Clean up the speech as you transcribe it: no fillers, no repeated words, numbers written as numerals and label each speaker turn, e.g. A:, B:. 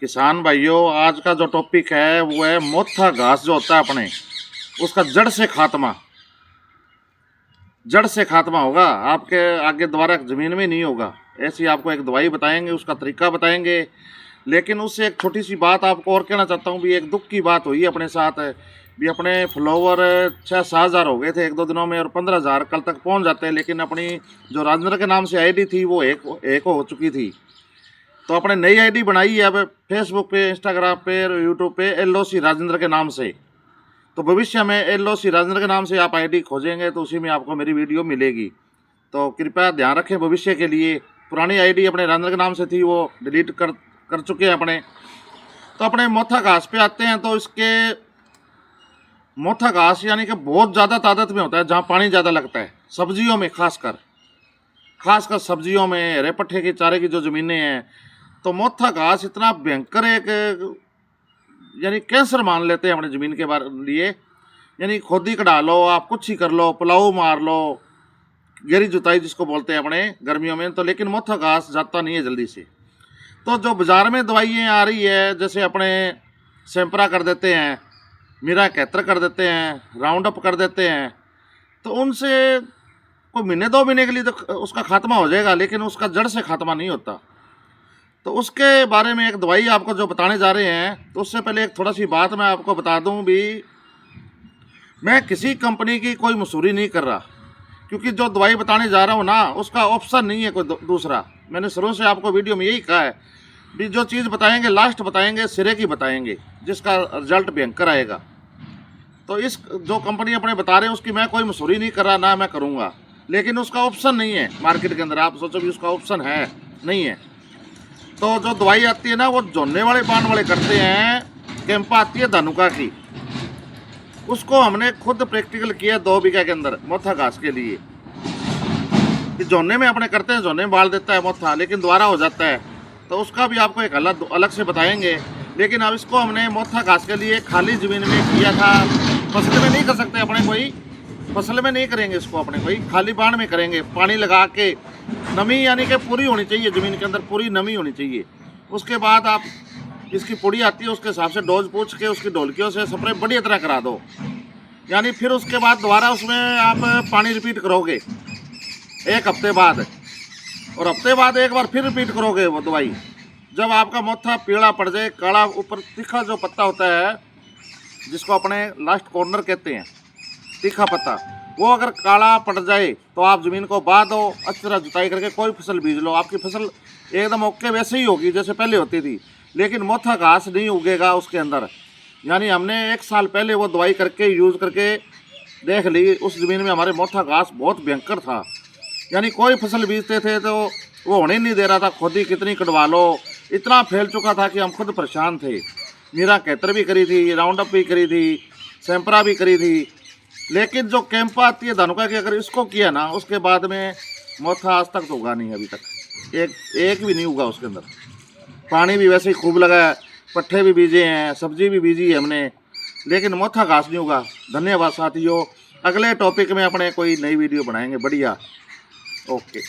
A: किसान भाइयों, आज का जो टॉपिक है वो है मोथा घास जो होता है अपने, उसका जड़ से खात्मा। जड़ से खात्मा होगा, आपके आगे दोबारा ज़मीन में नहीं होगा। ऐसी आपको एक दवाई बताएंगे, उसका तरीका बताएंगे। लेकिन उससे एक छोटी सी बात आपको और कहना चाहता हूँ भी, एक दुख की बात हुई अपने साथ भी। अपने फॉलोवर 6-7 हज़ार हो गए थे 1-2 दिनों में, और 15,000 कल तक पहुँच जाते हैं। लेकिन अपनी जो राजेंद्र के नाम से आईडी थी वो एक हो चुकी थी। तो अपने नई आईडी बनाई है अब फेसबुक पे, इंस्टाग्राम पे, यूट्यूब पे LOC राजेंद्र के नाम से। तो भविष्य में LOC राजेंद्र के नाम से आप आईडी खोजेंगे तो उसी में आपको मेरी वीडियो मिलेगी। तो कृपया ध्यान रखें भविष्य के लिए। पुरानी आईडी अपने राजेंद्र के नाम से थी, वो डिलीट कर चुके हैं अपने। तो अपने मोथा घास पे आते हैं। तो इसके मोथा घास यानी कि बहुत ज़्यादा तादाद में होता है, जहाँ पानी ज़्यादा लगता है, सब्जियों में खासकर सब्जियों में, हरे पट्टे के चारे की जो ज़मीनें हैं। तो मोथा घास इतना भयंकर एक यानी कैंसर मान लेते हैं अपने ज़मीन के बारे लिए। यानी खोदी कढ़ा लो, आप कुछ ही कर लो, पुलाव मार लो, गहरी जुताई जिसको बोलते हैं अपने गर्मियों में। तो लेकिन मोथा घास जाता नहीं है जल्दी से। तो जो बाज़ार में दवाइयाँ आ रही है, जैसे अपने सेंपरा कर देते हैं, मीरा 71 कर देते हैं, राउंड अप कर देते हैं, तो उनसे कोई महीने 2 महीने के लिए तो उसका खात्मा हो जाएगा, लेकिन उसका जड़ से खात्मा नहीं होता। तो उसके बारे में एक दवाई आपको जो बताने जा रहे हैं, तो उससे पहले एक थोड़ा सी बात मैं आपको बता दूं भी, मैं किसी कंपनी की कोई मसूरी नहीं कर रहा, क्योंकि जो दवाई बताने जा रहा हूँ ना, उसका ऑप्शन नहीं है कोई दूसरा। मैंने शुरू से आपको वीडियो में यही कहा है भी, जो चीज़ बताएंगे लास्ट बताएंगे, सिरे की बताएंगे, जिसका रिजल्ट भयंकर आएगा। तो इस जो कंपनी अपने बता रहे हैं उसकी मैं कोई मसूरी नहीं कर रहा, ना मैं करूँगा। लेकिन उसका ऑप्शन नहीं है मार्केट के अंदर। आप सोचो भी उसका ऑप्शन है नहीं है। तो जो दवाई आती है ना, वो झोने वाले बाण वाले करते हैं। कैंपा आती है धानुका की, उसको हमने खुद प्रैक्टिकल किया 2 बीघा के अंदर मोथा घास के लिए। झोने में अपने करते हैं, झोने में बाल देता है मोथा, लेकिन दोबारा हो जाता है। तो उसका भी आपको एक अलग से बताएंगे। लेकिन अब इसको हमने मोथा घास के लिए खाली ज़मीन में किया था। फसल में नहीं कर सकते अपने, कोई फसल में नहीं करेंगे इसको अपने, कोई खाली बाण में करेंगे, पानी लगा के। नमी यानी कि पूरी होनी चाहिए ज़मीन के अंदर, पूरी नमी होनी चाहिए। उसके बाद आप इसकी पुड़ी आती है, उसके हिसाब से डोज पूछ के उसकी ढोलकियों से स्प्रे बढ़िया तरह करा दो। यानी फिर उसके बाद दोबारा उसमें आप पानी रिपीट करोगे 1 हफ्ते बाद, और हफ्ते बाद एक बार फिर रिपीट करोगे वो दवाई। जब आपका मोथा पीला पड़ जाए, काला, ऊपर तीखा जो पत्ता होता है, जिसको अपने लास्ट कॉर्नर कहते हैं, तीखा पत्ता, वो अगर काला पड़ जाए तो आप ज़मीन को बा दो, अच्छी तरह जुताई करके कोई फसल बीज लो। आपकी फसल एकदम ओके वैसे ही होगी जैसे पहले होती थी, लेकिन मोथा घास नहीं उगेगा उसके अंदर। यानी हमने 1 साल पहले वो दवाई करके यूज़ करके देख ली, उस ज़मीन में हमारे मोथा घास बहुत भयंकर था। यानी कोई फसल बीजते थे तो वो होने नहीं दे रहा था, खोदी कितनी कटवा लो, इतना फैल चुका था कि हम खुद परेशान थे। मीरा 71 भी करी थी, राउंड अप भी करी थी, सेंपरा भी करी थी। लेकिन जो कैंपा आती है धानुका की, अगर इसको किया ना, उसके बाद में मोथा आज तक तो उगा नहीं है अभी तक, एक भी नहीं उगा उसके अंदर। पानी भी वैसे ही खूब लगा है, पट्ठे भी बीजे हैं, सब्जी भी बीजी है हमने, लेकिन मोथा घास नहीं उगा। धन्यवाद साथियों। अगले टॉपिक में अपने कोई नई वीडियो बनाएंगे बढ़िया। ओके।